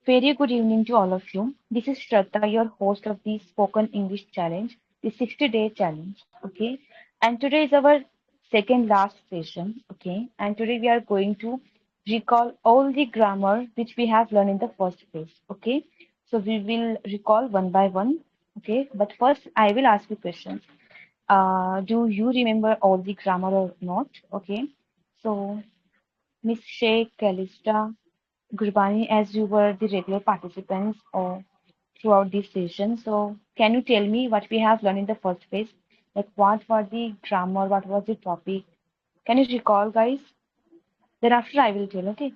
Very good evening to all of you. This is Shraddha, your host of the Spoken English Challenge, the 60-day challenge. Okay, and today is our second last session. Okay, and today we are going to recall all the grammar which we have learned in the first phase. Okay, so we will recall one by one. Okay, but first I will ask you questions. Do you remember all the grammar or not? Okay, so Miss Sheikh, Calista, Gurbani, as you were the regular participants throughout this session, so can you tell me what we have learned in the first phase? Like what was the grammar, what was the topic? Can you recall, guys? Then after I will tell, okay?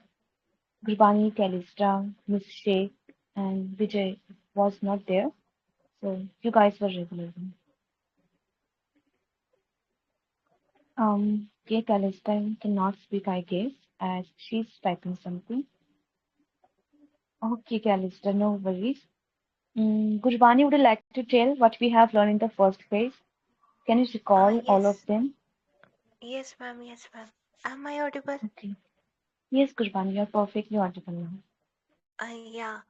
Gurbani, Calista, Miss Sheikh, and Vijay was not there, so you guys were regular. Okay, Calista cannot speak, I guess, as she's typing something. Okay, Calista, no worries. Gurbani, would you like to tell what we have learned in the first phase? Can you recall all of Yes, them? yes, ma'am, yes, ma'am. Am I audible? Okay. Yes, Gurbani, you're perfectly audible now. Yeah.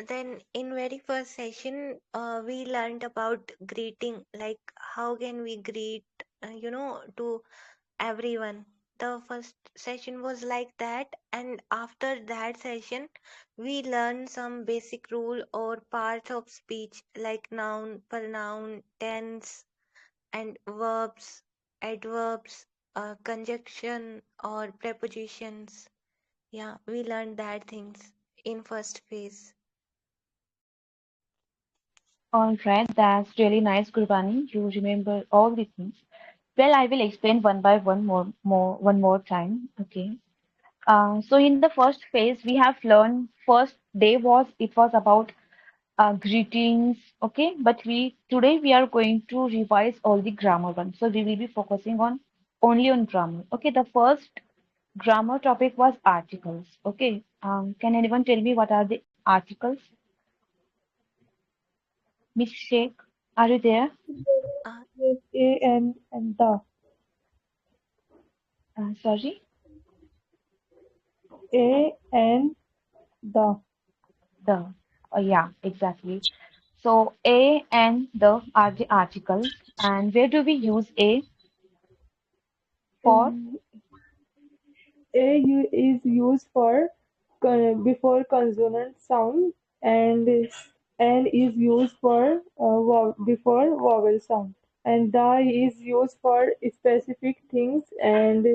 Then in very first session, we learned about greeting, like how can we greet, to everyone. The first session was like that, and after that session, we learned some basic rule or parts of speech like noun, pronoun, tense, and verbs, adverbs, conjunction or prepositions. Yeah, we learned that things in first phase. All right, that's really nice, Gurbani. You remember all the things. Well, I will explain one by one more time. Okay. So in the first phase, we have learned first day it was about greetings. Okay, but we today we are going to revise all the grammar ones. So we will be focusing on only on grammar. Okay, the first grammar topic was articles. Okay. Can anyone tell me what are the articles? Miss Sheikh, are you there? Uh, Yes, a and the. Sorry, A and the. the. Yeah, exactly. So a and the are the articles. And where do we use a for? Um, is used for before consonant sound, and is used for before vowel sound, and the is used for specific things and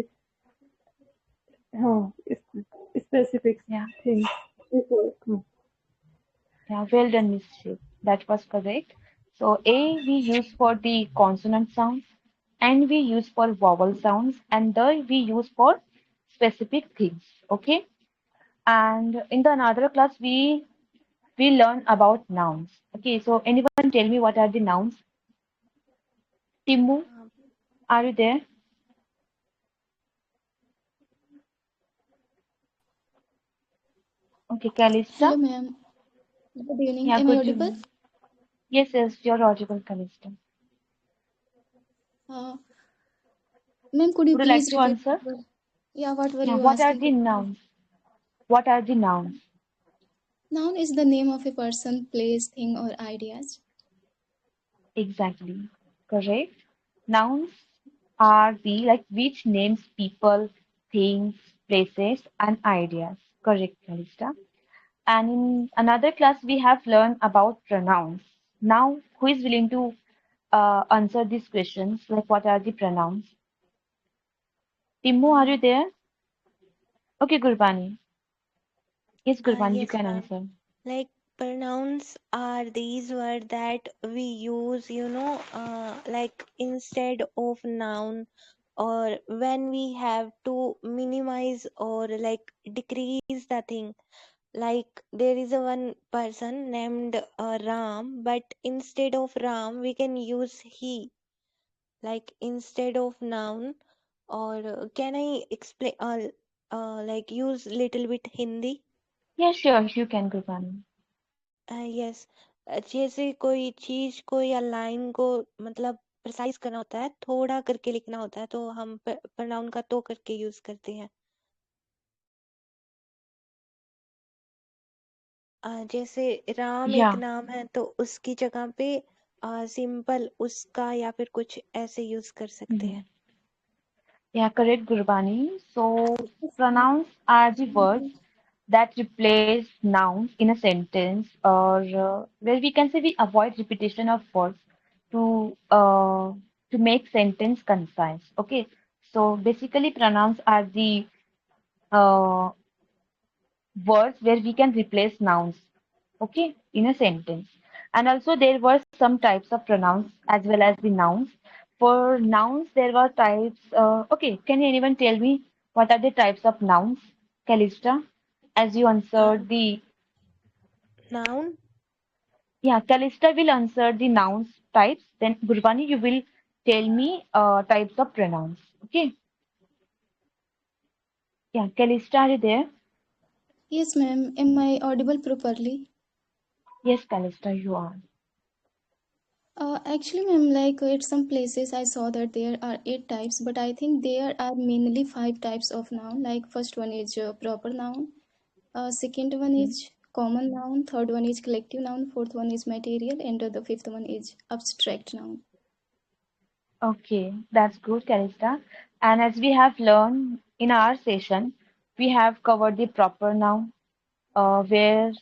uh, specific Yeah, things before. yeah. Well done, Miss Sheikh. That was correct. So a we use for the consonant sounds, and we use for vowel sounds, and the we use for specific things. Okay. And in the another class we learn about nouns. Okay, so anyone tell me what are the nouns? Timmu, um, are you there? Okay, Hello, Kalista. ma'am. Good evening. Yeah, Am I good audible? evening. Yes, yes, you're audible, Kalista. Uh, Ma'am, could you Would you like please to repeat? answer? Yeah, what were Yeah, you what are asking? the nouns? What are the nouns? Noun is the name of a person, place, thing, or ideas. Exactly. Correct. Nouns are the like which names people, things, places, and ideas. Correct, Kalista. And in another class, we have learned about pronouns. Now, who is willing to answer these questions? Like, what are the pronouns? Timmu, are you uh, there? Okay, Gurbani. Yes, Gurbani, you yes, can ma'am. answer. Like pronouns are these words that we use, like instead of noun, or when we have to minimize or like decrease the thing. Like there is a one person named Ram, but instead of Ram, we can use he, like instead of noun. Or can I explain? Like use little bit Hindi. Yeah, sure, you can, Gurbani. Yes, जैसे कोई चीज को या line को मतलब precise करना होता है, थोड़ा करके लिखना होता है, तो हम प्रोनाउन का तो करके यूज करते हैं. जैसे राम एक Yeah. नाम है तो उसकी जगह पे सिंपल उसका या फिर कुछ ऐसे यूज कर सकते हैं। Mhm. Yeah, correct, Gurbani. So, pronouns are the words that replace nouns in a sentence, or where we can say we avoid repetition of words to uh, to make sentence concise. Okay. So basically, pronouns are the uh, words where we can replace nouns, okay, in a sentence. And also there were some types of pronouns as well as the nouns. For nouns there were types, okay, can anyone tell me what are the types of nouns, Calista, as you Uh, answered the, Noun. yeah, Calista will answer the nouns types, then Gurbani you will tell me types of pronouns, okay. Yeah, Calista, are you there? Yes, ma'am. Am I audible properly? Yes, Calista, you are. Actually, ma'am, like at some places I saw that there are eight types, but I think there are mainly five types of noun. Like first one is proper noun, second one Okay. is common noun, third one is collective noun, fourth one is material, and the fifth one is abstract noun. Okay, that's good, Calista. And as we have learned in our session, we have covered the proper noun, where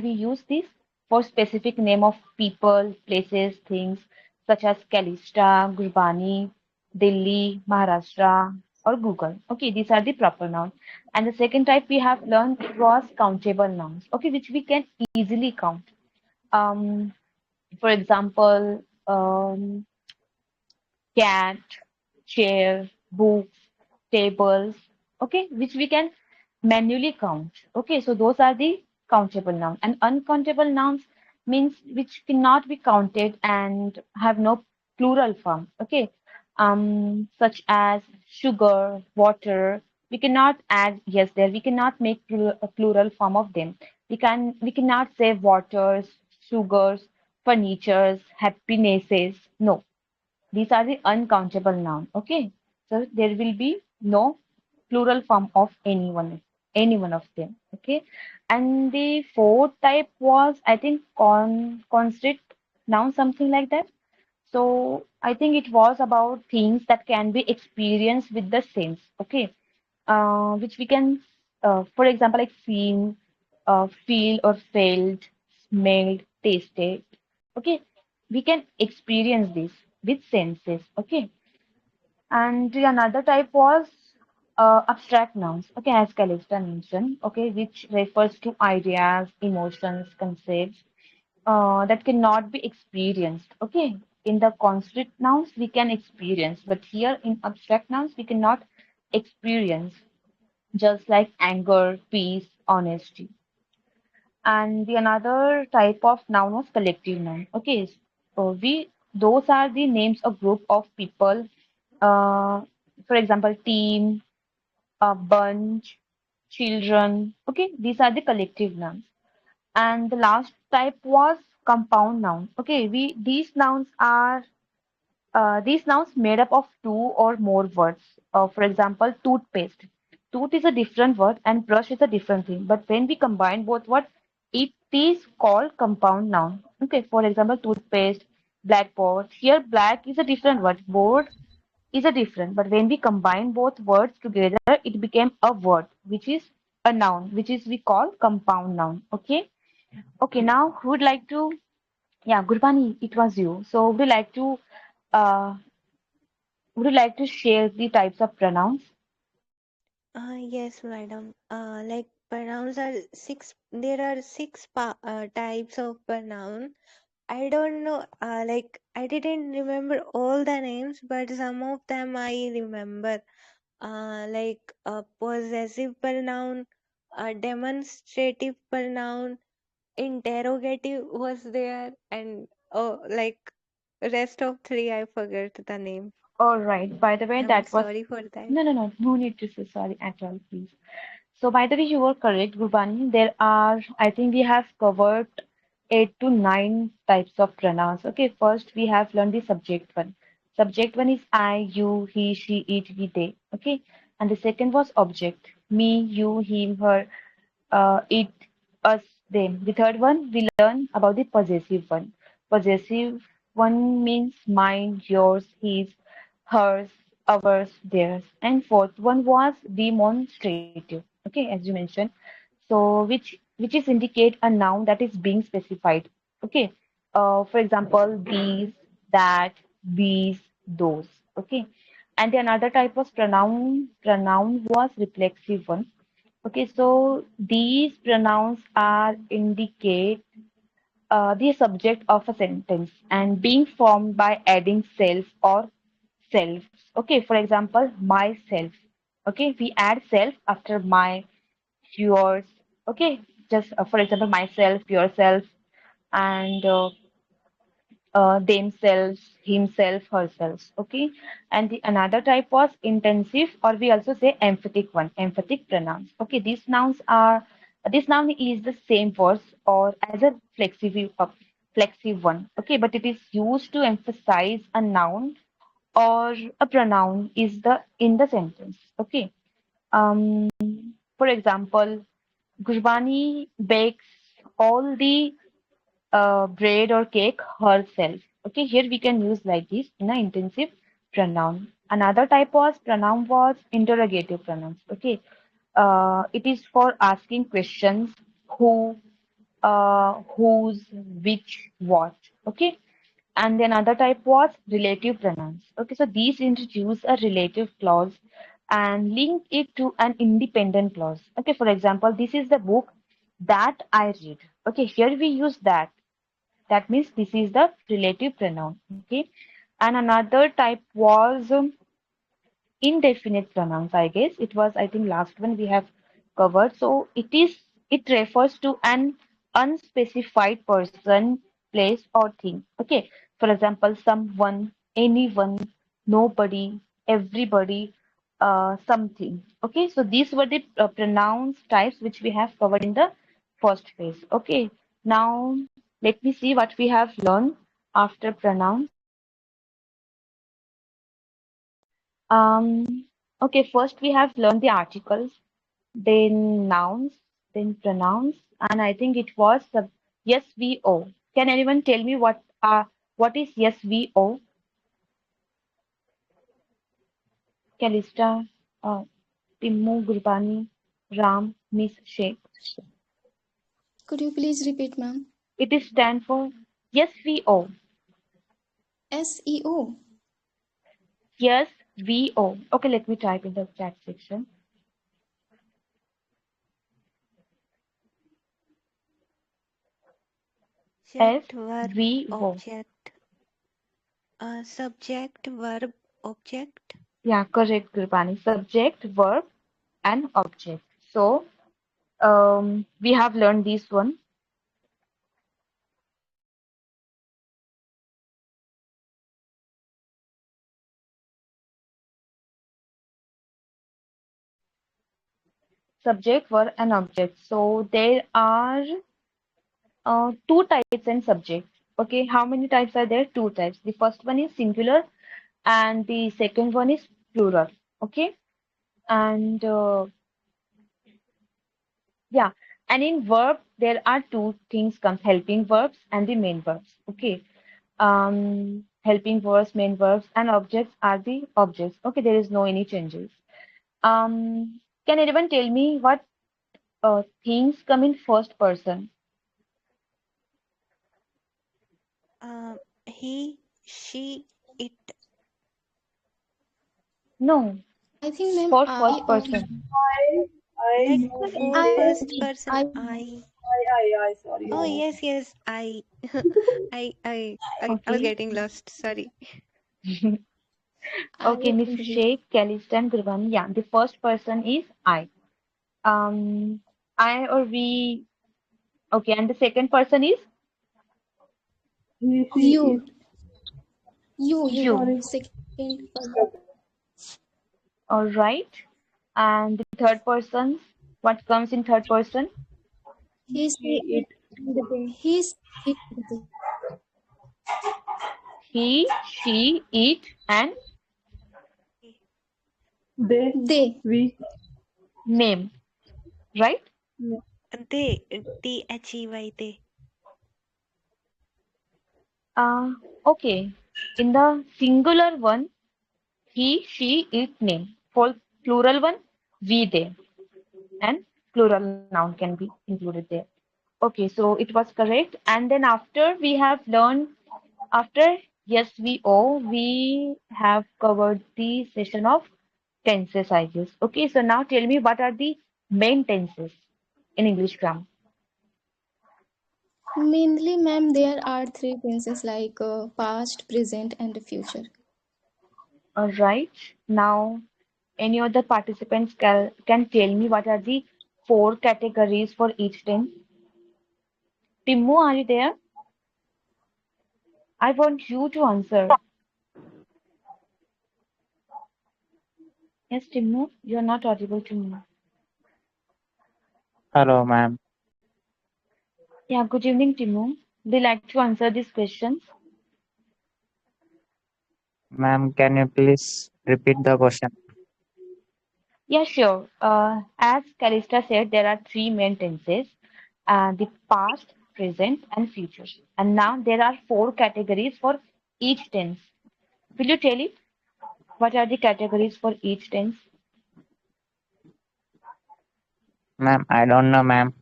we use this for specific name of people, places, things such as Calista, Gurbani, Delhi, Maharashtra, or Google. Okay, these are the proper nouns. And the second type we have learned it was countable nouns. Okay, which we can easily count. Um, for example, cat, chair, books, tables, okay, which we can manually count. Okay, so those are the countable nouns. And uncountable nouns means which cannot be counted and have no plural form. Okay, such as sugar, water. We cannot add yes there. We cannot make a plural form of them. We cannot say waters, sugars, furnitures, happinesses. No, these are the uncountable noun. Okay. So there will be no plural form of any one of them. Okay. And the fourth type was, I think, constant noun, something like that. So I think it was about things that can be experienced with the sense. Okay. Which we can, for example, like seen, feel or felt, smelled, tasted. Okay, we can experience this with senses. Okay, and the another type was abstract nouns. Okay, as Calista mentioned. Okay, which refers to ideas, emotions, concepts that cannot be experienced. Okay, in the concrete nouns we can experience, but here in abstract nouns we cannot experience, just like anger, peace, honesty. And the another type of noun was collective noun. Okay, so we those are the names of group of people. Uh, for example, team, a bunch, children. Okay, these are the collective nouns. And the last type was compound noun. Okay, we these nouns are these nouns made up of two or more words. For example, toothpaste. Tooth is a different word and brush is a different thing. But when we combine both words, it is called compound noun. Okay, for example, toothpaste, blackboard. Here, black is a different word. Board is a different. But when we combine both words together, it became a word, which is a noun, which is we call compound noun. Okay. Okay. Now, who would like to? Yeah, Gurbani, it was you. So, uh, would you like to share the types of pronouns? Yes, madam. Like pronouns are six. There are types of pronoun. I don't know. Like I didn't remember all the names, but some of them I remember. Like a possessive pronoun, a demonstrative pronoun, interrogative was there, and oh, like rest of three I forgot the name. All right. By the way, I'm that was sorry for that. no need to say sorry at all, please. So, by the way, you were correct, Gurbani. There are, I think we have covered 8 to 9 types of pronouns. Okay, first we have learned the subject one. Subject one is I, you, he, she, it, we, they. Okay, and the second was object me, you, him, her, it. us, them. The third one, we learn about the possessive one. Possessive one means mine, yours, his, hers, ours, theirs. And fourth one was demonstrative. Okay, as you mentioned. So which is indicate a noun that is being specified. Okay. For example, these, that, these, those. Okay. And the another type was pronoun. Pronoun was reflexive one. Okay, so these pronouns are indicate the subject of a sentence and being formed by adding self or selves. Okay, for example, myself. Okay, we add self after my, yours. Okay, just for example, myself, yourself, and themselves, himself, herself. Okay, and the another type was intensive, or we also say emphatic one, emphatic pronouns. Okay, these nouns are this noun is the same verse or as a flexive one. Okay, but it is used to emphasize a noun or a pronoun is the in the sentence. Okay, um, for example, Gurbani bakes all the bread or cake herself. Okay, here we can use like this in an intensive pronoun. Another type was pronoun was interrogative pronouns. Okay, it is for asking questions who, whose, which, what. Okay, and then another type was relative pronouns. Okay, so these introduce a relative clause and link it to an independent clause. Okay, for example, this is the book that I read. Okay, here we use that. That means this is the relative pronoun. Okay, and another type was indefinite pronouns. I guess it was, I think, last one we have covered. So it refers to an unspecified person, place, or thing. Okay, for example, someone, anyone, nobody, everybody, something. Okay, so these were the pronouns types which we have covered in the first phase. Okay, now let me see what we have learned after pronouns. Okay, first we have learned the articles, then nouns, then pronouns, and I think it was the SVO. Can anyone tell me what is SVO? Calista, uh, Timmu, Gurbani, Ram, Miss Sheikh. Could you please repeat, ma'am? It is stand for SVO. SEO. SVO. Okay, let me type in the chat section. Subject, verb, SVO. object. Subject, verb, object. Yeah, correct, Gurbani. Subject, verb, and object. So we have learned this one. Subject, verb, and object. So there are two types in subject. Okay, how many types are there? Two types. The first one is singular, and the second one is plural. Okay, and yeah, and in verb there are two things comes: helping verbs and the main verbs. Okay, helping verbs, main verbs, and objects are the objects. Okay, there is no any changes. Can anyone tell me what things come in first person? He, she, it. No, I think, ma'am, for I first or person. I, Like you, for they, first person, I. I. sorry. Oh, yes, yes, I. I was Okay. getting lost. Sorry. Okay, I Miss only. Sheikh, Calista, and Gurbani. Yeah, the first person is I. Um, I or we. Okay, and the second person is He, she, You. it. You. you. Sorry. Second. All right. And the third person, what comes in third person? He, He, she, it. it, and they. He, it, they. He, she, it, and They, They. we. name. Right? No. They, THEY, they. Uh, okay. In the singular one, he, she, it, name. For plural one, we, they. And plural noun can be included there. Okay, so it was correct. And then after we have learned, after yes, we oh, we have covered the session of tenses, I guess. Okay, so now tell me what are the main tenses in English grammar? Mainly, ma'am, there are three tenses like past, present, and future. All right. Now, any other participants can tell me what are the four categories for each tense? Timmu, are you there? I want you to answer. Yes, Timmu, you are not audible to me. Hello, ma'am. Yeah, good evening, Timmu. Would you like to answer these questions? Ma'am, can you please repeat the question? Yeah, sure. As Calista said, there are three main tenses, the past, present, and future. And now there are four categories for each tense. Will you tell it? What are the categories for each tense? Ma'am, I don't know, ma'am.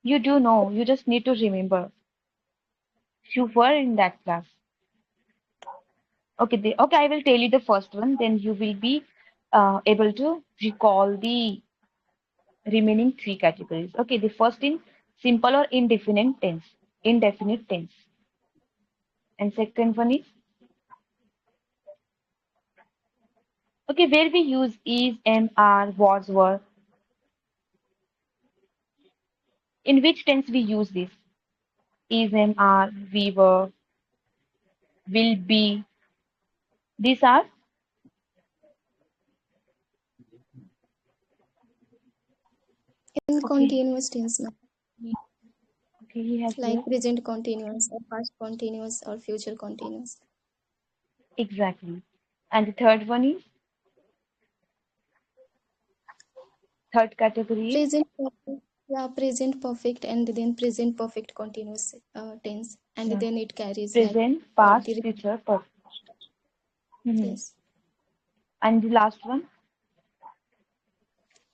You do know, you just need to remember. You were in that class. Okay, okay, I will tell you the first one, then you will be able to recall the remaining three categories. Okay, the first in simple or indefinite tense. Indefinite tense. And second one is okay, where we use is, am, are, was, were. In which tense we use this? Is, am, are, we were, will be. These are In okay. continuous tense, ma'am, Okay, he has like left. present continuous or past continuous or future continuous. Exactly. And the third one is third category is Present perfect, yeah, present perfect, and then present perfect continuous tense, and yeah, then it carries like present, past, the future, perfect. Mhm. yes, And the last one,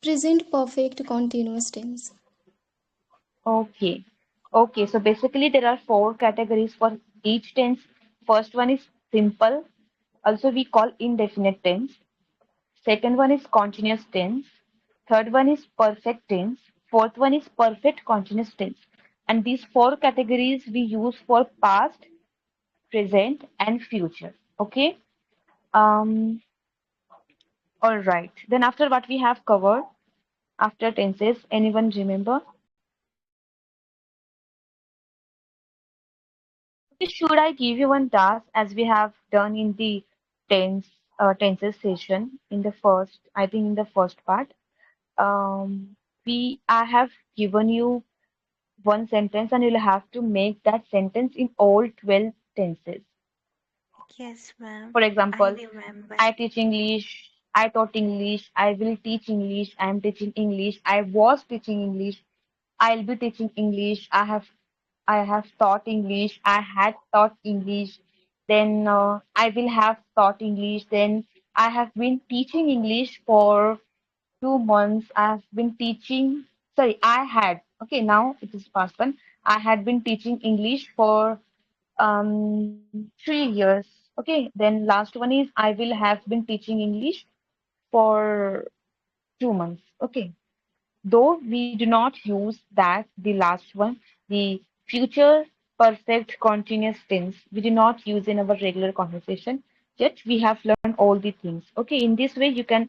present perfect continuous tense. okay. Okay, so basically there are four categories for each tense. First one is simple, also we call indefinite tense. Second one is continuous tense. Third one is perfect tense. Fourth one is perfect continuous tense. And these four categories we use for past, present, and future. Okay. Um. All right. Then after what we have covered, after tenses, anyone remember? Okay, should I give you one task as we have done in the tenses session in the first, I think in the first part. I have given you one sentence and you'll have to make that sentence in all 12 tenses. Yes, ma'am. For I example, remember. I teach English, I taught English, I will teach English, I am teaching English, I was teaching English, I'll be teaching English, I have taught English, I had taught English, then I will have taught English, then I have been teaching English for 2 months. I have been teaching, sorry, I had, okay, now it is past one. I had been teaching English for 3 years. Okay, then last one is I will have been teaching English for 2 months. Okay, though we do not use that, the last one, the future perfect continuous tense, we do not use in our regular conversation. Yet we have learned all the things. Okay, in this way you can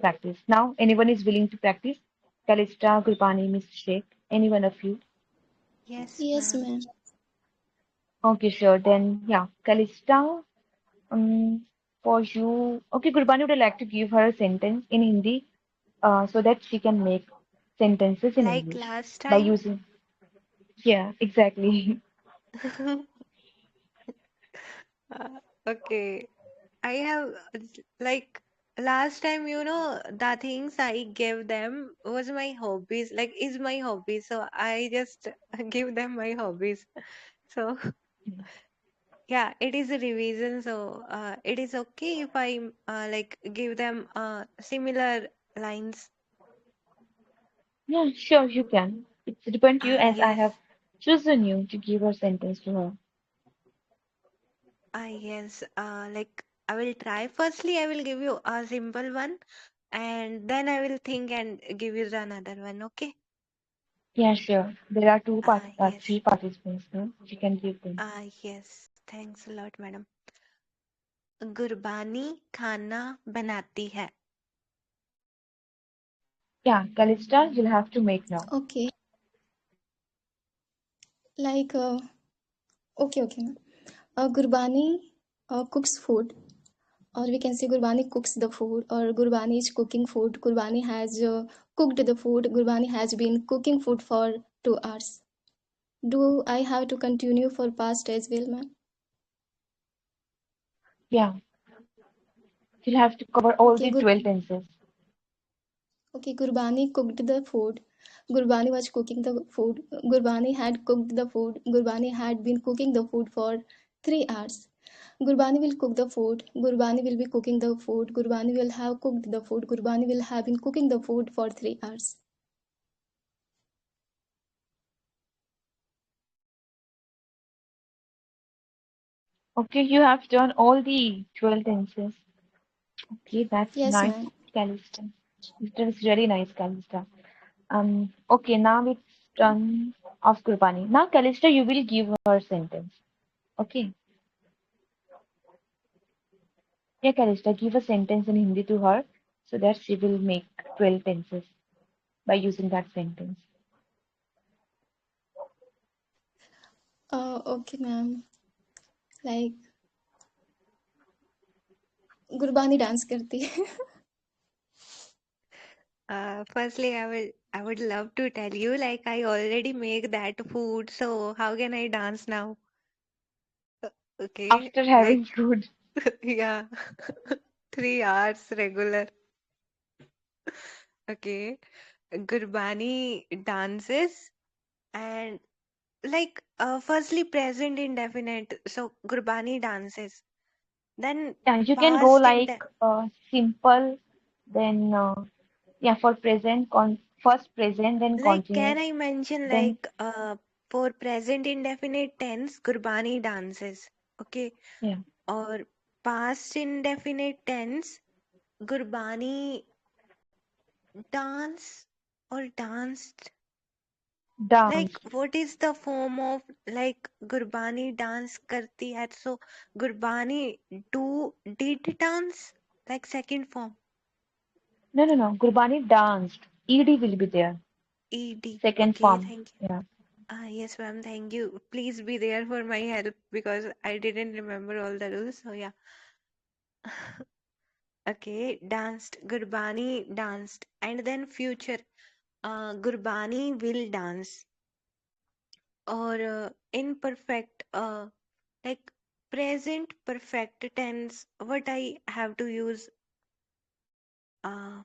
practice. Now, anyone is willing to practice? Kalista, Gurpani, Miss Sheikh, any one of you? Yes, Yes, ma'am. ma'am. Okay, sure. Then yeah, Kalista, um, for you. Okay, Gurbani would like to give her a sentence in Hindi, so that she can make sentences in Like English last by time. using. Yeah, exactly. Okay. I have like last time, the things I gave them was my hobbies, like is my hobby. So I just give them my hobbies. So yeah, it is a revision. So it is okay if I like give them similar lines. Yeah, sure, you can. It's depend you as I Yes. have chosen you to give a sentence to her. Yes. Like I will try. Firstly, I will give you a simple one, and then I will think and give you the another one. Okay. Yeah, sure. There are Yes. three participants, no? You can give them. Yes. Thanks a lot, madam. Gurbani खाना बनाती है. Yeah, Calista, you'll have to make now. Okay, like okay. Gurbani cooks food, or we can say Gurbani cooks the food, or Gurbani is cooking food. Gurbani has cooked the food. Gurbani has been cooking food for 2 hours. Do I have to continue for past as well, ma'am? Yeah, you'll have to cover all Okay, the good. 12 tenses. Okay, Gurbani cooked the food. Gurbani was cooking the food. Gurbani had cooked the food. Gurbani had been cooking the food for 3 hours. Gurbani will cook the food. Gurbani will be cooking the food. Gurbani will have cooked the food. Gurbani will have been cooking the food for 3 hours. Okay, you have done all the 12 tenses. Okay, that's Yes, nice, ma'am. Calista. That is really nice, Calista. Okay, now it's done of Gurbani. Now, Calista, you will give her sentence. Okay. Yeah, Calista, give a sentence in Hindi to her so that she will make 12 tenses by using that sentence. Okay, ma'am. Like Gurbani dance करती है. Firstly, I would love to tell you, like I already make that food, so how can I dance now? Okay, After like having food. yeah, 3 hours regular. Okay, Gurbani dances and like firstly present indefinite, so Gurbani dances. Then Yeah, you can go past like inde simple, then yeah, for present, first present, then like can continuous, I mention then like for present indefinite tense Gurbani dances. Okay, yeah, or past indefinite tense Gurbani dance or danced. Like danced. what is the form of like Gurbani dance karti hai, so Gurbani did dance, like second form. No, no, no. Gurbani danced. ED will be there. Ed. Second Okay, form. thank you. Yeah. Yes, ma'am, thank you. Please be there for my help because I didn't remember all the rules. So yeah. Okay, danced. Gurbani danced. And then future. Gurbani will dance. Or imperfect. Like present perfect tense. What I have to use? Uh,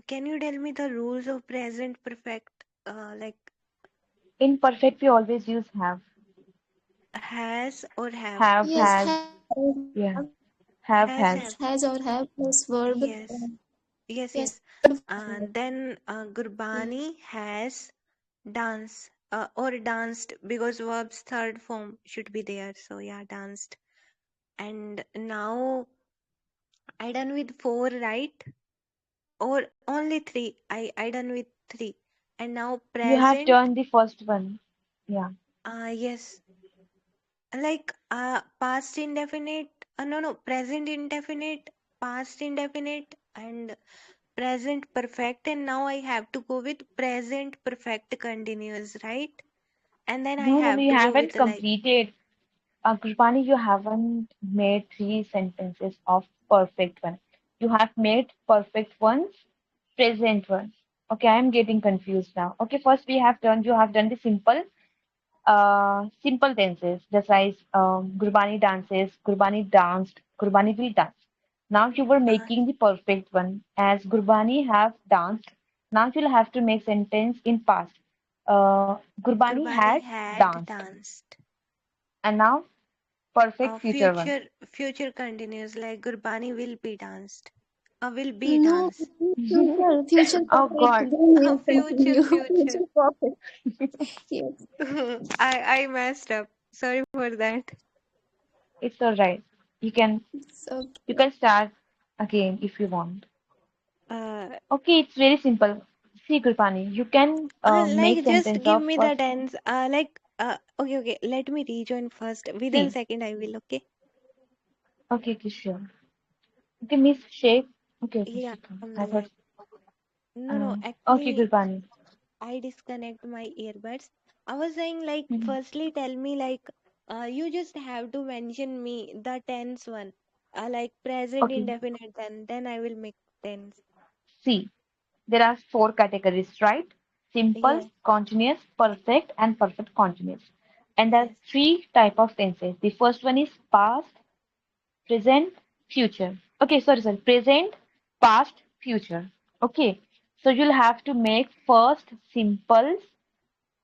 can you tell me the rules of present perfect? Like In perfect, we always use have. has or have? Have, Yes, has. Yeah. Have, Has, has. have. has or have plus verb. Yes. Yes, Yes, yes. verb. Then Yeah. Gurbani has dance or danced because verb's third form should be there. So yeah, danced. And now I done with four, right? Or only three. I done with three. And now You have present. done the first one. Yeah. Yes. Like past indefinite. No, present indefinite, past indefinite, and present perfect, and now I have to go with present perfect continuous, right? And then I No, no, no. have You to go haven't with like completed. Kripani, you haven't made three sentences of perfect one. You have made perfect ones, present ones. Okay, I'm getting confused now. Okay, first you have done the simple tenses. The size, Gurbani dances, Gurbani danced, Gurbani will dance. Now you were Uh, making the perfect one. As Gurbani have danced, now you'll have to make sentence in past. Gurbani Gurbani had had danced. danced. And now perfect future one. Future continues like Gurbani will be danced. Will be No, danced. future Oh perfect. God, Then we'll Future, continue. future. Future perfect. Yes. I messed up. Sorry for that. it's all right. You can So you can start again if you want. Uh, Okay, it's very simple. See, Gurbani, you can make like just sentence give of me the first. tense. Okay, okay. Let me rejoin first. Within See, second, I will. Okay. okay, okay, sure. Okay, Miss Sheikh. Okay, okay, Yeah. Sheikh. I'm I thought. like no. Okay, Actually, Gurbani. I disconnect my earbuds. I was saying like Mhm. firstly tell me like you just have to mention me the tense one. Like present Okay, indefinite then I will make tense. see, there are four categories, right? Simple, Yes, continuous, perfect, and perfect continuous. And there are yes, three type of tenses. The first one is past, present, future. Okay, sorry. Present, past, future. Okay. So you'll have to make first simple,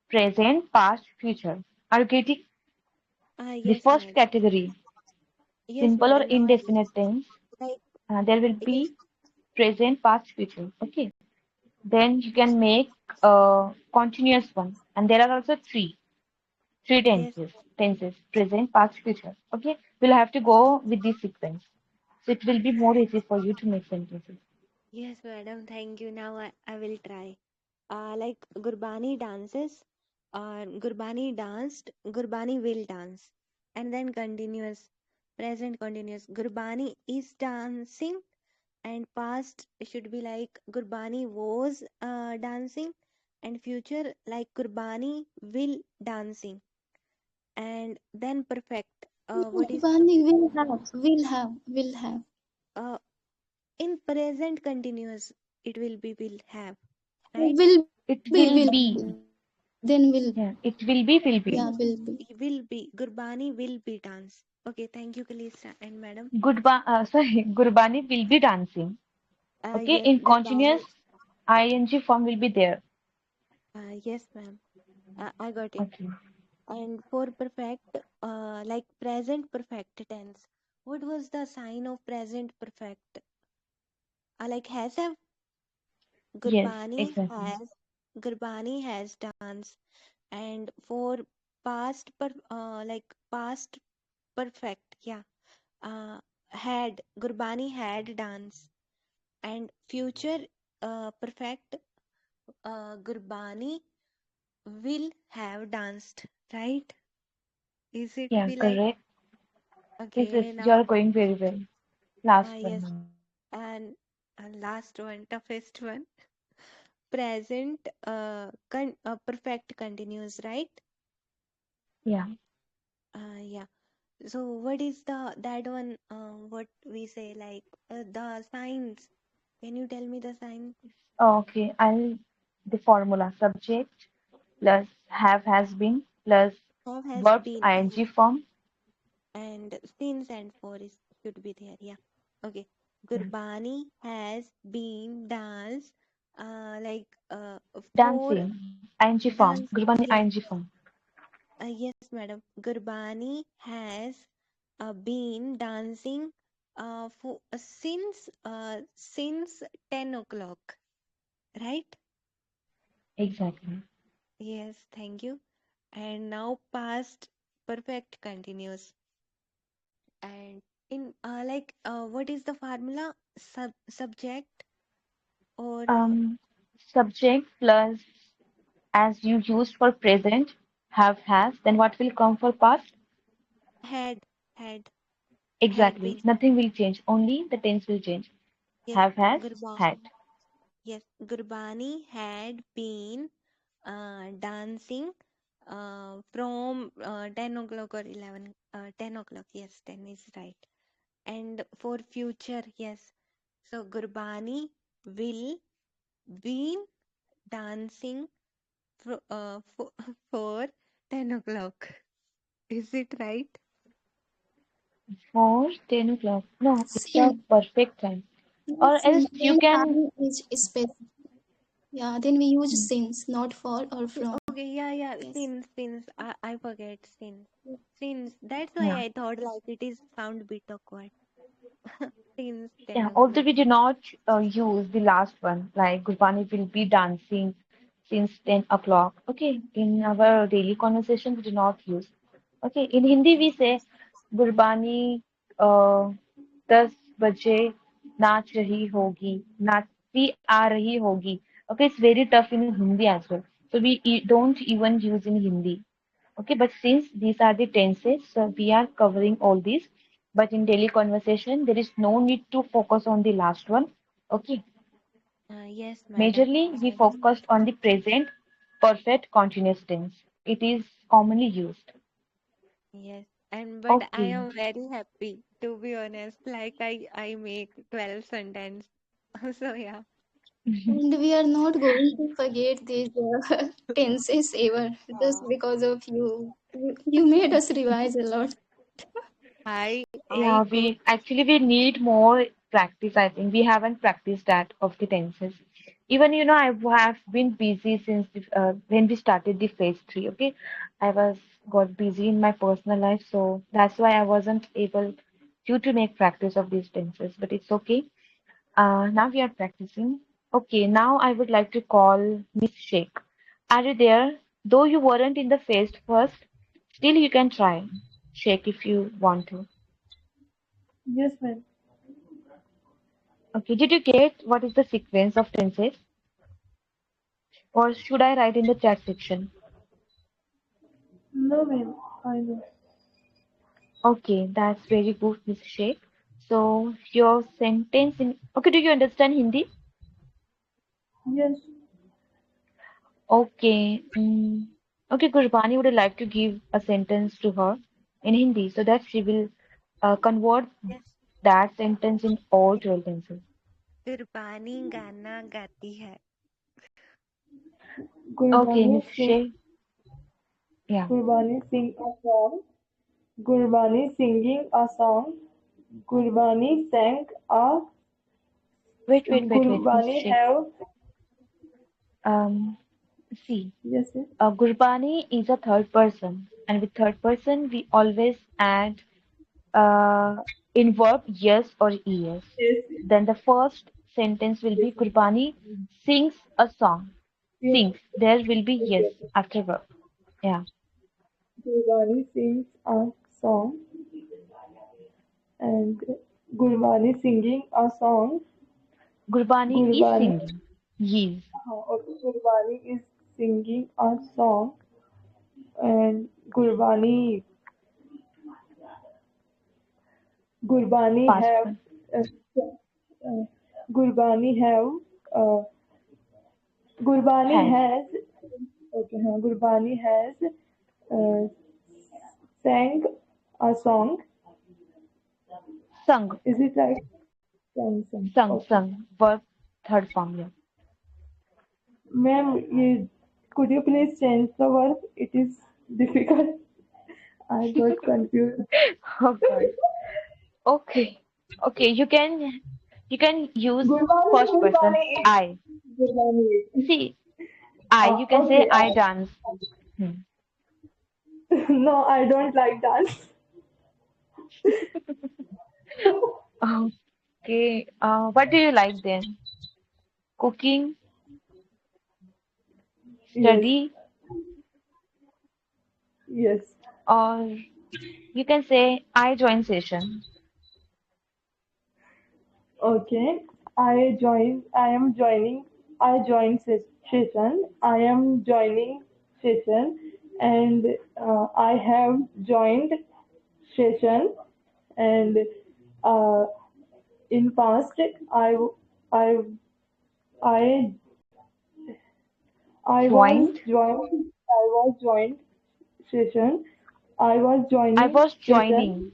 present, past, future. Are you getting the yes, first madam. category? Yes, Simple or madam. Now I indefinite tense. like There will yes, be present, past, future. Okay. Then you can make a continuous one. And there are also three yes, tenses, present, past, future. Okay. We'll have to go with this sequence. So it will be more easy for you to make sentences. yes, madam. Thank you. Now I will try. Like Gurbani dances, Gurbani danced, Gurbani will dance, and then continuous, present continuous. Gurbani is dancing, and past should be like Gurbani was dancing, and future like Gurbani will dancing, and then perfect. What is the Gurbani will have. uh, in present continuous? It will be will have, right? It Will will be. be. Then will. Yeah, it will be, will be. Yeah, will be. Will be Gurbani will be dance. Okay, thank you, Kalisa and madam. Gurbani will be dancing. Okay, Yes, in Gurbani. continuous, ing form will be there. Yes, ma'am. I got it. Okay. And for perfect, like present perfect tense, what was the sign of present perfect? Like has have Yes, Gurbani exactly. has Gurbani has dance, and for like past perfect, yeah. Had Gurbani had dance, and future perfect Gurbani will have danced, right? Is it Yeah, be like correct. Yes, okay you are now? going very well. Last one Yes, now. and last one, toughest one. Present perfect continuous, right? Yeah. Yeah. So what is the that one? What we say like the signs? Can you tell me the sign? Okay, the formula subject plus have has been plus Have has verbs been ing form. and since and for is should be there. Yeah. Okay. Yeah. Gurbani has been dance like for Dancing ing form. dancing. Gurbani Yes. ing form. Yes, madam. Gurbani has been dancing since 10 o'clock. Right? Exactly. Yes. Thank you. And now past perfect continuous. And in what is the formula? Subject or Um, Subject plus as you used for present, have, has, then what will come for past? had had had Exactly. been. Nothing will change. Only the tense will change. Yes, Have, has, Gurba. had. Yes, Gurbani had been dancing from 10 o'clock or 11, 10 o'clock. Yes, 10 is right. And for future, yes. So Gurbani will be dancing for 10 o'clock. Is it right? For 10 o'clock. No, it's a Same. perfect time. Not Or else same. you When can. time is specific. Yeah, then we use since, not for or from. Okay, yeah, yeah. Yes. Since I forget since. Since that's why Yeah. I thought like it is sound bit awkward. Since 10 Yeah, although o'clock. we do not use the last one, like Gurbani will be dancing since 10 o'clock. Okay, in our daily conversation, we do not use. Okay, in Hindi, we say Gurbani uh, 10 बजे नाच रही होगी, नाचती आ रही होगी. Okay, it's very tough in Hindi as well. So we don't even use in Hindi. Okay, but since these are the tenses, so we are covering all these. But in daily conversation, there is no need to focus on the last one. Okay, Yes, madam. majorly we I focused on the present perfect continuous tense. It is commonly used. yes. And but I Okay. am very happy to be honest. Like I make 12 sentence. So yeah. And we are not going to forget these tenses ever just because of you. You made us revise a lot. I Yeah, could. we need more practice. I think we haven't practiced that of the tenses. Even I have been busy since when we started the phase three. Okay, I was got busy in my personal life, so that's why I wasn't able to make practice of these tenses. But it's okay. Now we are practicing. Okay, now I would like to call Miss Sheikh. Are you there? Though you weren't in the phase first, still you can try. Sheikh, if you want to. Yes, ma'am. Okay, did you get what is the sequence of tenses? Or should I write in the chat section? No, ma'am. I know. Okay, that's very good, Miss Sheikh. So your sentence in okay, do you understand Hindi? Yes. Okay. Okay, Gurbani would like to give a sentence to her in Hindi so that she will convert Yes. that sentence in all 12 tenses. कुर्बानी गाना गाती है. Okay, Gurbani Miss sing. Sheikh. Yeah. Gurbani sing a song. Gurbani singing a song. Gurbani sang a. Wait, Miss Gurbani Sheikh. have. Um, See, Yes, yes. Gurbani is a third person, and with third person, we always add in verb yes or es. Yes. Then the first sentence will Yes. be Gurbani sings a song. Yes. Sings. There will be yes Okay. after verb. Yeah. Gurbani sings a song and Gurbani singing a song. Gurbani is Gurbani, singing. Yes. okay, Gurbani is singing a song and Gurbani Past have one. uh, uh, Gurbani have uh, Gurbani Has. has okay, Gurbani has uh, sang a song. Sung. Is it right? Sang. Okay. Sung. Verb third form. Yeah. Ma'am, could you please change the verb? It is difficult. I got confused. Oh God. Okay. Okay. You can use Gurbani, first person. Gurbani is. I. Gurbani is. See, I. You can say Okay. I dance. Hmm. No, I don't like dance. Okay. What do you like then? Cooking, Yes. study, Yes. or you can say I join session. Okay. I am joining. Session. I am joining session, and I have joined session, and uh, in past I I Joined. I was session. I was I joining was session. joining.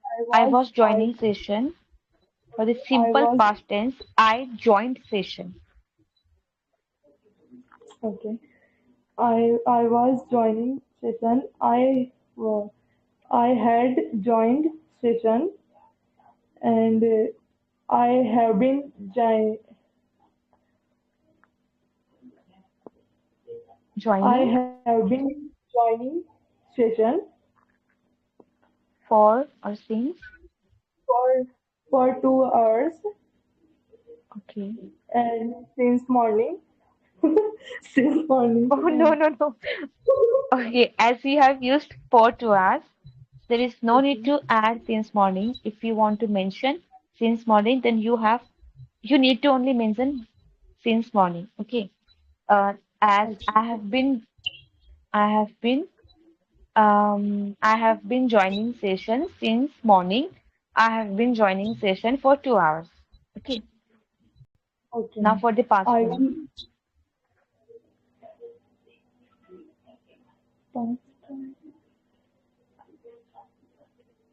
I I was was I joining session. For the I simple was past tense, I joined session. okay. I was joining session. I had joined session, and I have been I Joining have been joining session for or since. for 2 hours Okay. and since morning. Since morning Oh, no, no, no. Okay, as we have used for 2 hours, there is no need okay, to add since morning. If you want to mention since morning, then you need to only mention since morning. Okay. As okay, I have been, I have been joining session since morning. I have been joining session for 2 hours. Okay. okay. Now for the past I one. will pause.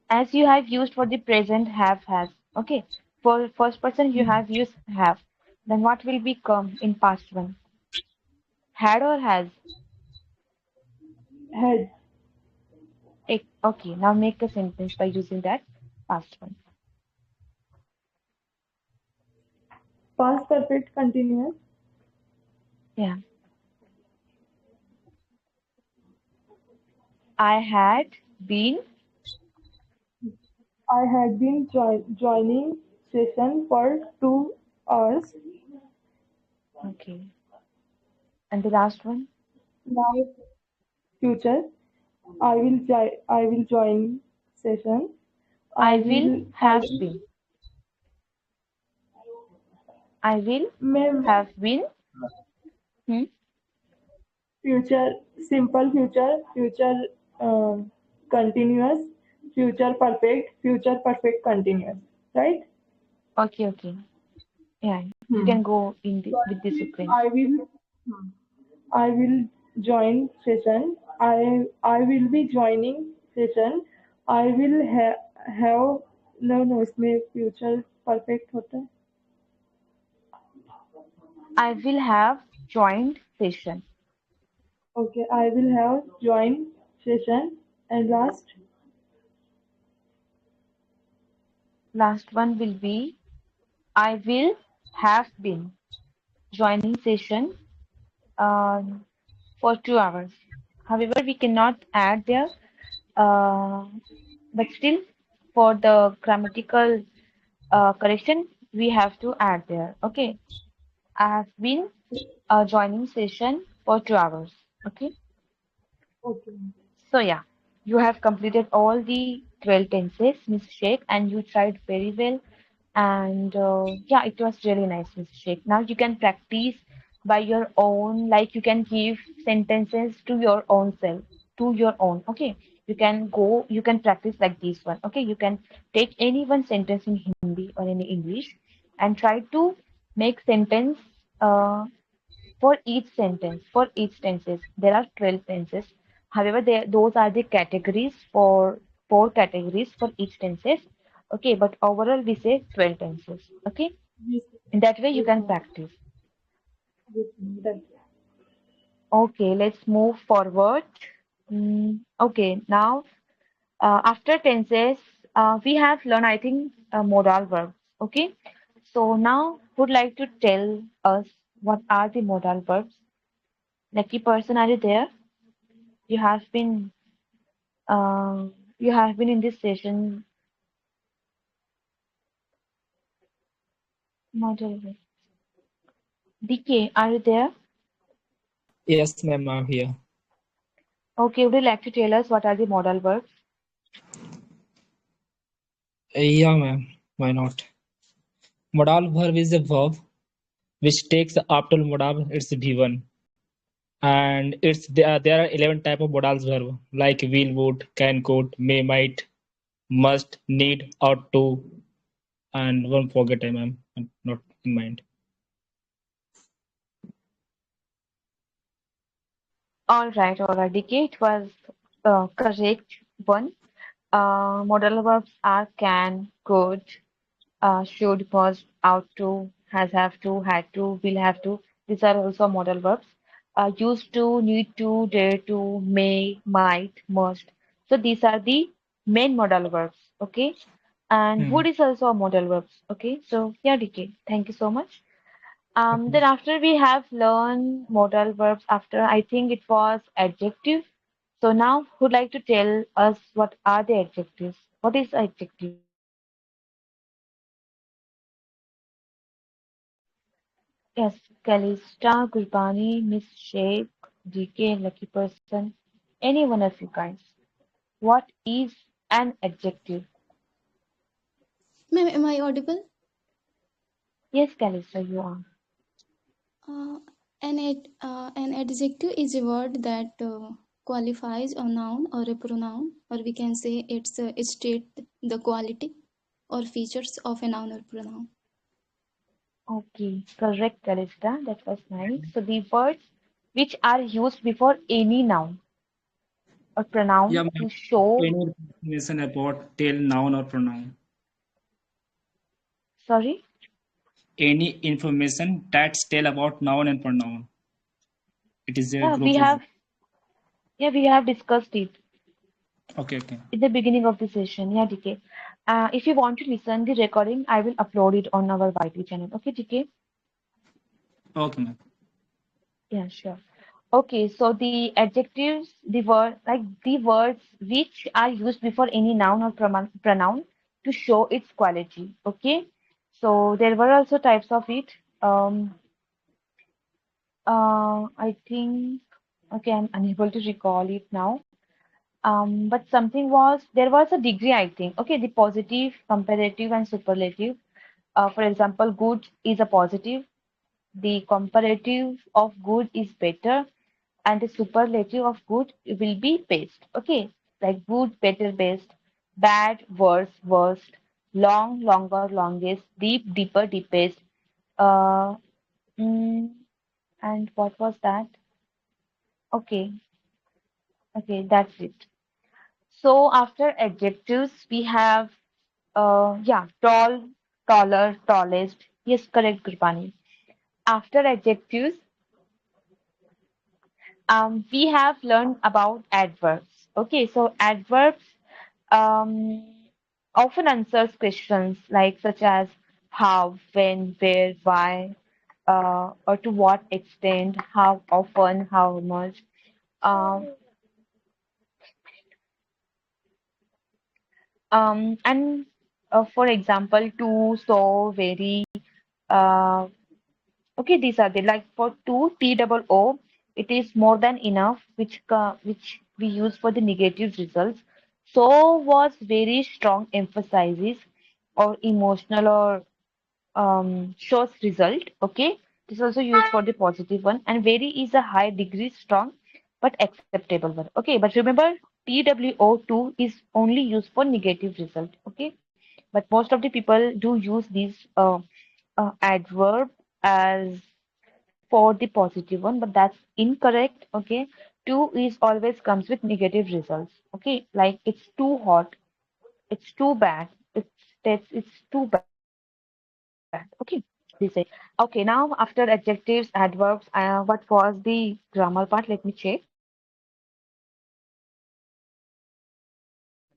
As you have used for the present have has. Okay. For first person you have used have. Then what will become in past one? Had or has? Had. Okay, now make a sentence by using that past one. Past perfect continuous. Yeah. I had been. I had been joining session for 2 hours. Okay. And the last one? Now future. I will join session. I I will will I have will been. I will may have been. Hmm? future future continuous future perfect continuous, right? Okay, okay. Yeah, you Hmm. can go So with the sequence. I will join session. I will be joining session. I will have no इसमें future perfect होता है. I will have joined session. Okay, I will have joined session, and last. Last one will be I will have been joining session for 2 hours. However, we cannot add there, uh, but still for the grammatical correction, we have to add there. Okay. I have been joining session for 2 hours. Okay. Okay. So yeah, you have completed all the 12 tenses, Miss Sheikh, and you tried very well. And yeah, it was really nice, Miss Sheikh. Now you can practice by your own, like you can give sentences to your own self, to your own. Okay, you can practice like this one. Okay, you can take any one sentence in Hindi or in English and try to make sentence uh, for each sentence. For each tenses, there are 12 tenses. However, those are the categories for four categories for each tenses. Okay, but overall we say 12 tenses. Okay, Yes, in that way you yes, can ma'am. practice. Yes, ma'am. Done. Okay, let's move forward. Okay, now after tenses, we have learned, I think, modal verbs. Okay, so now would like to tell us what are the modal verbs? Lucky person, are you there? You have been uh, you have been in this session. Modal verb. DK, are you there? Yes, ma'am, I'm here. Okay, would you like to tell us what are the modal verbs? Yeah, ma'am. Why not? Modal verb is a verb which takes after modal its V1, and there are 11 type of modals verb like will, would, can, could, may, might, must, need, ought to, and one forget I, ma'am. Not in mind. All right, DK. It was correct one. Modal verbs are can, could, should, must, ought to, has, have to, had to, will have to. These are also modal verbs. Used to, need to, dare to, may, might, must. So these are the main modal verbs. Okay, and Hmm. would is also a modal verbs. Okay, so yeah, DK, thank you so much. Then Okay. after we have learned modal verbs, after I think it was adjective. So now, who'd like to tell us what are the adjectives? What is adjective? Yes, Kalista, Gurbani, Miss Sheikh, DK, Lucky Person, any one of you guys. What is an adjective? Ma'am, am I audible? Yes, Kalista, you are. Uh, an adjective is a word that qualifies a noun or a pronoun, or we can say it state the quality or features of a noun or pronoun. Okay, correct, Kalista. That was nice. So the words which are used before any noun or Yeah, pronoun ma'am. to show. Any information about tell noun or pronoun. Sorry. Any information that's tell about noun and pronoun. It is a Yeah, group we of. have. Yeah, we have discussed it Okay, okay. in the beginning of the session. Yeah, DK. If you want to listen the recording, I will upload it on our YT channel. Okay, DK. Okay, ma'am. Yeah, sure. Okay, so the adjectives, the word, like the words which are used before any noun or pronoun to show its quality. Okay, so there were also types of it. I think, okay, I'm unable to recall it now. But something was, there was a degree, I think. Okay, the positive, comparative, and superlative. For example, good is a positive, the comparative of good is better, and the superlative of good will be best. Okay, like good, better, best, bad, worse, worst, long, longer, longest, deep, deeper, deepest. Uh, mm, and what was that? Okay, okay, that's it. So after adjectives, we have yeah, tall, taller, tallest. Yes, correct, Gurpani. After adjectives, we have learned about adverbs. Okay, so adverbs um, often answers questions like such as how, when, where, why, or to what extent, how often, how much. Um, and for example, to, so, very. Uh, okay, these are the like for to T double O, it is more than enough, which we use for the negative results. So was very strong emphasizes or emotional or shows result. Okay, this is also used for the positive one, and very is a high degree strong but acceptable one. Okay, but remember TWO2 is only used for negative result. Okay, but most of the people do use these adverb as for the positive one, but that's incorrect. Okay, two is always comes with negative results. Okay, like it's too hot, it's too bad, it's too bad. Okay, they say. Okay, now after adjectives, adverbs, what was the grammar part? Let me check.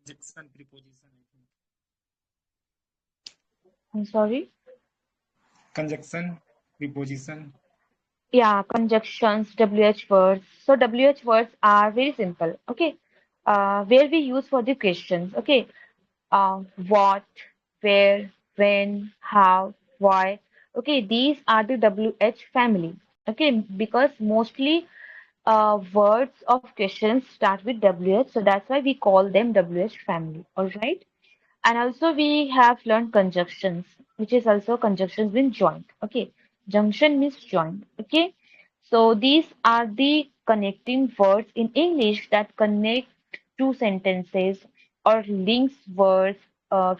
Conjunction, preposition, I think. I'm sorry. Conjunction, preposition. Yeah, conjunctions, WH words. So WH words are very simple. Okay, where we use for the questions. Okay, what, where, when, how, why. Okay, these are the WH family. Okay, because mostly words of questions start with WH, so that's why we call them WH family. All right. And also we have learned conjunctions, which is also conjunctions mean joint. Okay. Junction means joint. Okay. So these are the connecting words in English that connect two sentences or links words,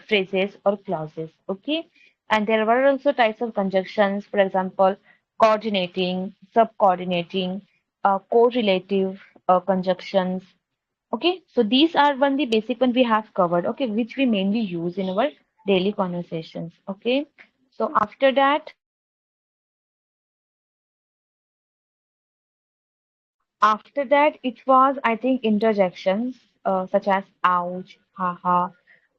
phrases or clauses. Okay. And there were also types of conjunctions, for example, coordinating, subcoordinating, correlative conjunctions. Okay, so these are one the basic one we have covered, okay, which we mainly use in our daily conversations. Okay, so after that it was I think interjections such as ouch, haha.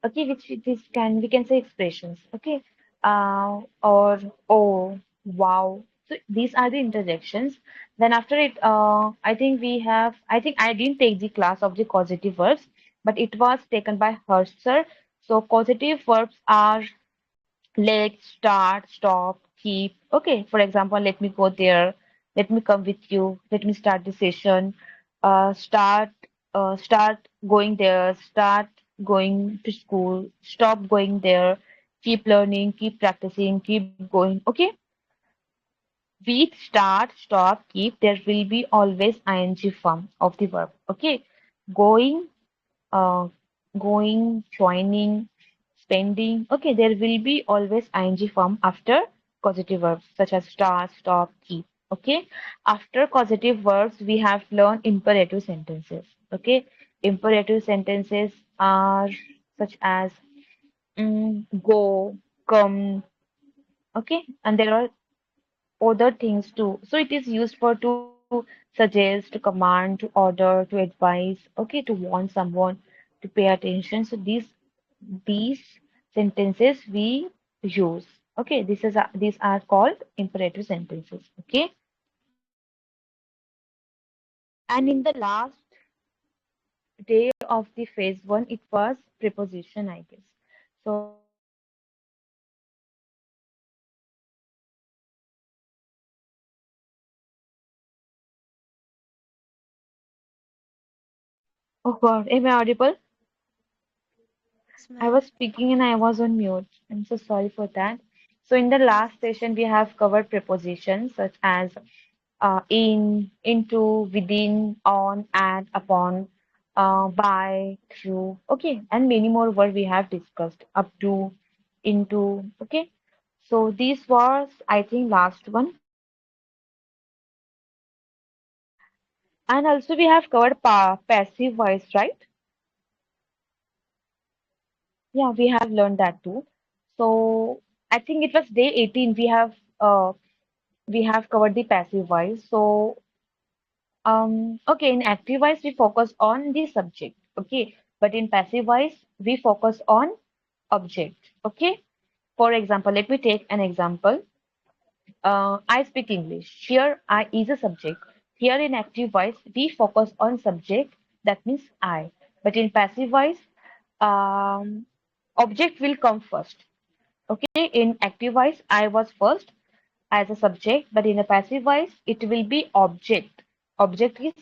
okay, which this can we can say expressions, okay, or oh, wow. So these are the interjections. Then after it, I think I didn't take the class of the causative verbs, but it was taken by Hirsch sir. So causative verbs are let, start, stop, keep. Okay, for example, let me go there, let me come with you, let me start the session, start, start going there, start going to school, stop going there, keep learning, keep practicing, keep going. Okay, with start, stop, keep, there will be always ing form of the verb. Okay, going, uh, going, joining, spending. Okay, there will be always ing form after causative verbs such as start, stop, keep. Okay, after causative verbs, we have learned imperative sentences. Okay, imperative sentences are such as go, come. Okay, and there are other things too. So it is used for to suggest, to command, to order, to advise, okay, to warn someone, to pay attention. So these sentences we use. Okay, these are called imperative sentences. Okay, and in the last day of the phase one, it was preposition, I guess. So oh God, am I audible? Yes, I ma'am. was speaking and I was on mute. I'm so sorry for that. So in the Yes. last session, we have covered prepositions such as in, into, within, on, at, upon, by, through. Okay, and many more words we have discussed up to, into. Okay, so this was, I think, last one. And also we have covered passive voice, right? Yeah, we have learned that too. So I think it was day 18. We have covered the passive voice. So okay, in active voice we focus on the subject. Okay, but in passive voice we focus on object. Okay. For example, let me take an example. I speak English. Here, I is a subject. Here in active voice, we focus on subject. That means I. But in passive voice, um, object will come first. Okay, in active voice, I was first as a subject, but in a passive voice, it will be object. Object is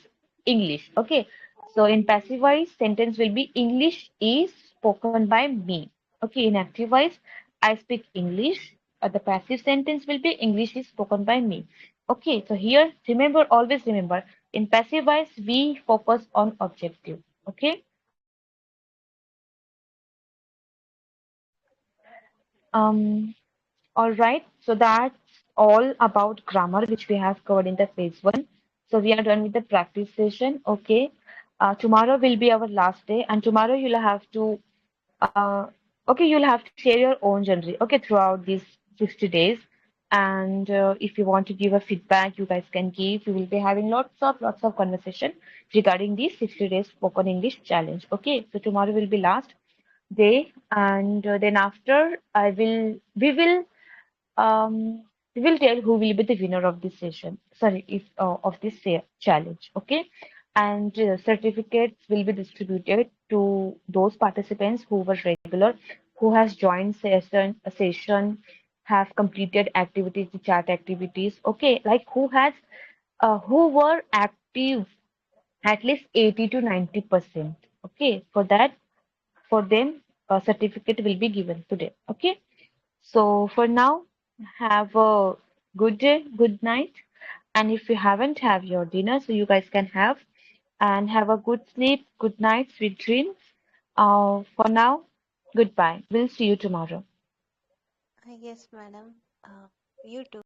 English. Okay, so in passive voice, sentence will be English is spoken by me. Okay, in active voice, I speak English. The passive sentence will be English is spoken by me. Okay, so here, remember, always remember, in passive voice, we focus on objective. Okay. Um, All right, so that's all about grammar, which we have covered in the phase one. So we are done with the practice session. Okay, tomorrow will be our last day, and tomorrow you'll have to, okay, you'll have to share your own journey. Okay, throughout these 60 days, and if you want to give a feedback, you guys can give. We will be having lots of conversation regarding the 60 days spoken English challenge. Okay, so tomorrow will be last day, and then after we will um, we will tell who will be the winner of this session. Sorry, if of this challenge. Okay, and certificates will be distributed to those participants who were regular, who has joined session, have completed activities, the chat activities. Okay, like who were active at least 80 to 90%. Okay, for that, for them, a certificate will be given today. Okay. So for now, have a good day, good night. And if you haven't have your dinner, so you guys can have and have a good sleep, good night, sweet dreams. For now, goodbye. We'll see you tomorrow. Yes, madam. You too.